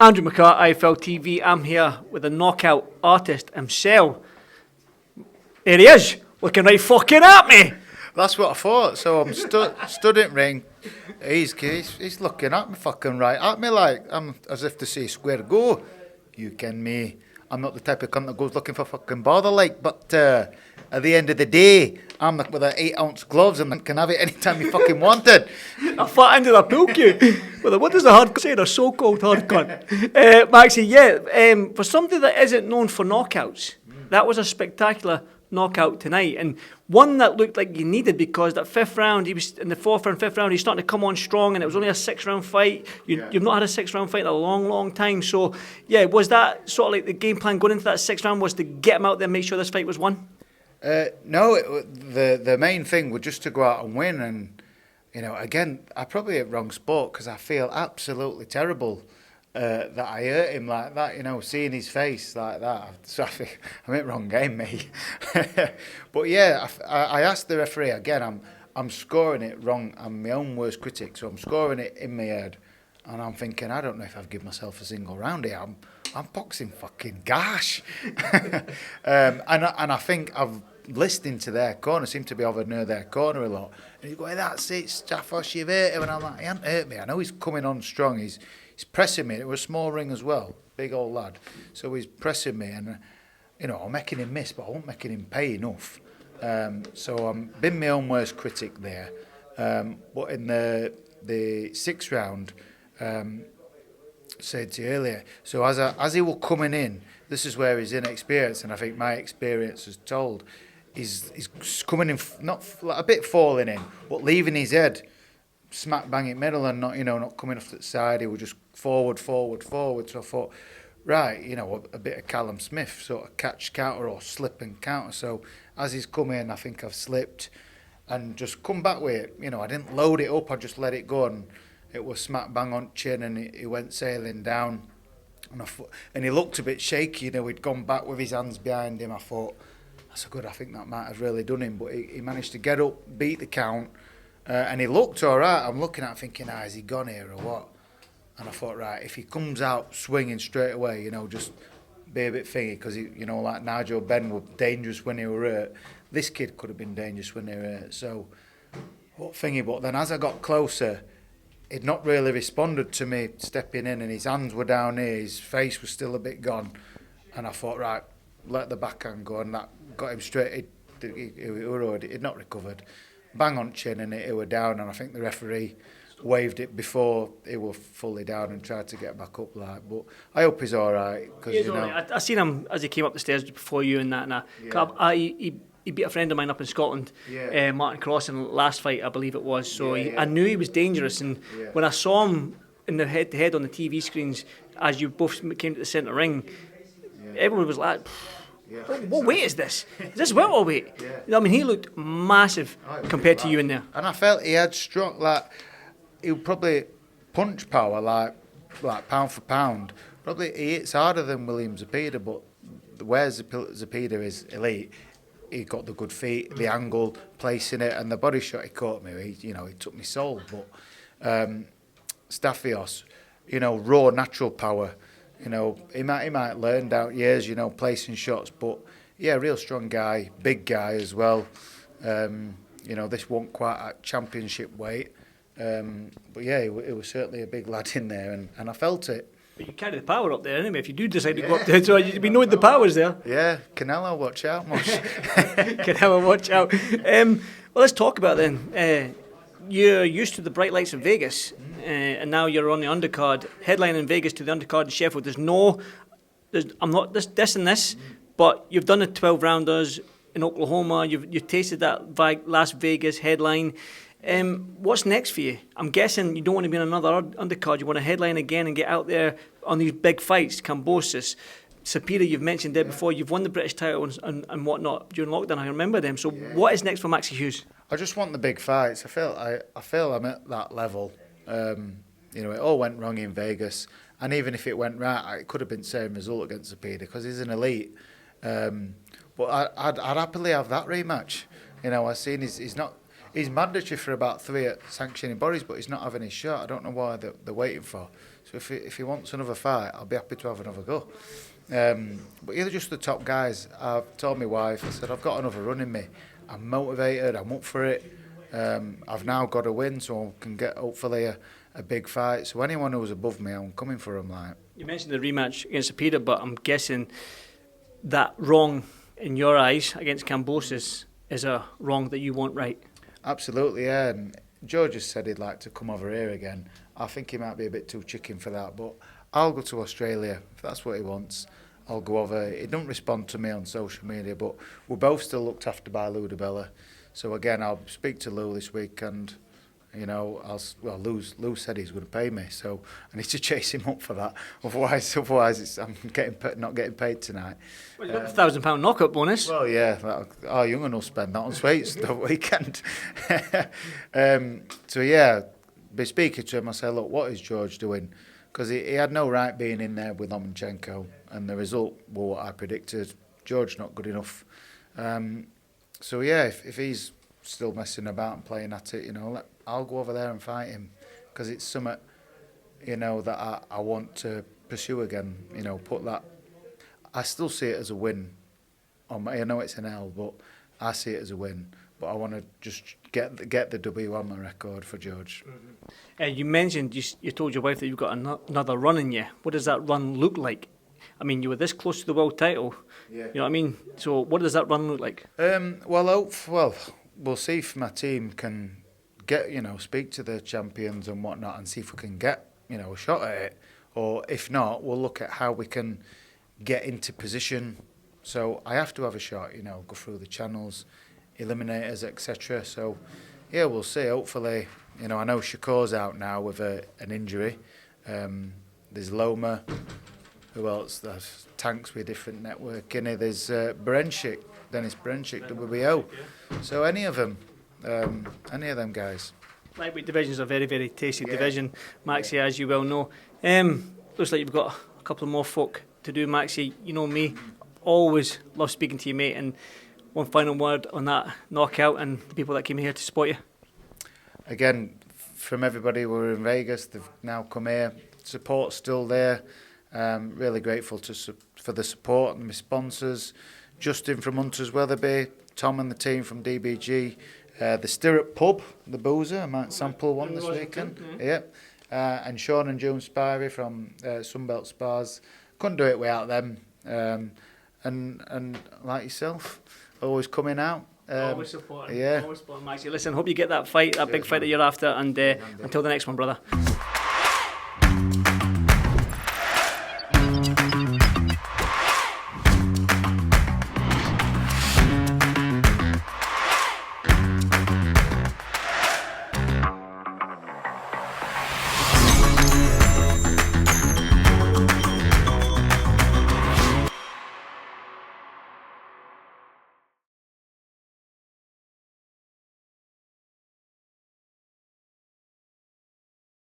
Andrew McCart, IFLTV. I'm here with the knockout artist himself. There he is, looking right fucking at me. That's what I thought. So I'm stood in ring. He's looking at me fucking right at me like I'm as if to say square go. You can me. I'm not the type of cunt that goes looking for fucking bother like. But at the end of the day, I'm with the 8-ounce gloves and can have it anytime you fucking wanted. I fat into the pool cue. Well, what does the hard say? The so-called hard cunt. Maxi, for somebody that isn't known for knockouts, that was a spectacular knockout tonight, and one that looked like you needed because that fifth round, he was in the fourth round, fifth round, he's starting to come on strong, and it was only a 6-round fight. You've not had a 6-round fight in a long time. So, yeah, was that sort of like the game plan going into that 6th round was to get him out there and make sure this fight was won? No, the main thing was just to go out and win, and you know, again, I probably hit wrong spot because I feel absolutely terrible. That I hurt him like that, you know, seeing his face like that. So I think I'm in wrong game, mate. But yeah, I asked the referee again. I'm scoring it wrong. I'm my own worst critic, so I'm scoring it in my head, and I'm thinking I don't know if I've given myself a single round here. I'm boxing fucking gash, and I think I've listened to their corner. Seem to be over near their corner a lot. And he's going, "That's it, Staffos, you've hurt him," and I'm like, "He hasn't hurt me. I know he's coming on strong. He's pressing me. It was a small ring as well, big old lad. So he's pressing me, and you know, I'm making him miss, but I wasn't making him pay enough. So I'm been my own worst critic there. But in the 6th round, said to you earlier. So as he was coming in, this is where his inexperience, and I think my experience has told. He's coming in not like a bit falling in, but leaving his head smack bang in middle and not coming off to the side. He was just forward. So I thought, right, a bit of Callum Smith, sort of catch counter or slip and counter. So as he's come in, I think I've slipped and just come back with it. I didn't load it up, I just let it go, and it was smack bang on chin, and he went sailing down. And he looked a bit shaky, he'd gone back with his hands behind him. I thought, that's a good, I think that might have really done him, but he managed to get up, beat the count. And he looked all right. I'm looking at him thinking, has he gone here or what? And I thought, right, if he comes out swinging straight away, just be a bit thingy, because, like Nigel Benn was dangerous when he were hurt. This kid could have been dangerous when they were hurt. So, what thingy? But then as I got closer, he'd not really responded to me stepping in, and his hands were down here, his face was still a bit gone. And I thought, right, let the backhand go, and that got him straight. He'd not recovered. Bang on chin, and it were down, and I think the referee waved it before it was fully down and tried to get back up like. But I hope he's all right, because I seen him as he came up the stairs before you and that. He beat a friend of mine up in Scotland, Martin Cross, in the last fight, I believe it was. So I knew he was dangerous, and when I saw him in the head-to-head on the TV screens as you both came to the centre ring, everyone was like, what weight is this? Is this welterweight? I mean, he looked massive compared to you in there. And I felt he had strong, he would probably punch power, like pound for pound. Probably he hits harder than William Zepeda, but where Zepeda is elite, he got the good feet, the angle, placing it, and the body shot he caught me. He took me soul. But Staffios, raw natural power. He might learn down years, placing shots, but real strong guy, big guy as well. This wasn't quite at championship weight, but it was certainly a big lad in there, and I felt it. But you carry the power up there anyway. If you do decide to go up there, so we know the power's there. Yeah, Canelo, watch out, Mosh. Canelo, watch out. Well, let's talk about then. You're used to the bright lights of Vegas, and now you're on the undercard, headlining Vegas to the undercard in Sheffield. I'm not dissing this, but you've done the 12 rounders in Oklahoma. You've tasted that Las Vegas headline. What's next for you? I'm guessing you don't want to be on another undercard. You want to headline again and get out there on these big fights. Kambosos, Zepeda, you've mentioned there before. You've won the British title and whatnot during lockdown. I remember them. So what is next for Maxi Hughes? I just want the big fights. I feel I'm at that level. It all went wrong in Vegas, and even if it went right, it could have been the same result against Zepeda because he's an elite. But I'd happily have that rematch. I've seen he's mandatory for about 3 sanctioning bodies, but he's not having his shot. I don't know why they're waiting for. So if he wants another fight, I'll be happy to have another go. But you're just the top guys. I've told my wife, I said, I've got another run in me. I'm motivated, I'm up for it. I've now got to win, so I can get hopefully a big fight. So anyone who's above me, I'm coming for them. Like, you mentioned the rematch against Zepeda, but I'm guessing that wrong in your eyes against Kambosos is a wrong that you want right. Absolutely, yeah. And George has said he'd like to come over here again. I think he might be a bit too chicken for that, but I'll go to Australia if that's what he wants. I'll go over. He don't respond to me on social media, but we're both still looked after by Lou DeBella. So again, I'll speak to Lou this week, and you know, Lou said he's going to pay me, so I need to chase him up for that. Otherwise, I'm not getting paid tonight. Well, you got the £1,000 knockout bonus. Well, yeah, our young un will spend that on sweets the weekend. So yeah, be speaking to him, I say, look, what is George doing? Because he had no right being in there with Lomachenko, and the result were what I predicted. George not good enough. So yeah, if he's still messing about and playing at it, you know, I'll go over there and fight him, because it's something, you know, that I want to pursue again. You know, put that. I still see it as a win. I know it's an L, but I see it as a win. But I want to just get the W on my record for George. Mm-hmm. You mentioned you told your wife that you've got another run in you. What does that run look like? I mean, you were this close to the world title. Yeah. You know what I mean? So what does that run look like? Well, we'll see if my team can get, you know, speak to the champions and whatnot, and see if we can get, you know, a shot at it. Or if not, we'll look at how we can get into position. So I have to have a shot, you know, go through the channels, eliminators, etc. So yeah, we'll see. Hopefully, you know, I know Shakur's out now with an injury. There's Loma. Who else? There's Tanks with a different network. There's Dennis Berenchik, WBO. So any of them guys. Lightweight division is a very, very tasty division, Maxi, as you well know. Looks like you've got a couple more folk to do, Maxi. You know me, always love speaking to you, mate. And one final word on that knockout and the people that came here to support you. Again, from everybody who were in Vegas, they've now come here. Support's still there. Really grateful for the support and my sponsors. Justin from Hunters Weatherby, Tom and the team from DBG, the Stirrup Pub, the Boozer, I might sample one this weekend. Yeah. And Sean and June Spivey from Sunbelt Spas. Couldn't do it without them. And like yourself, always coming out. Always supporting. Yeah. Always supporting, Maxi. Listen, hope you get that fight, that big fight that you're after, and until the next one, brother.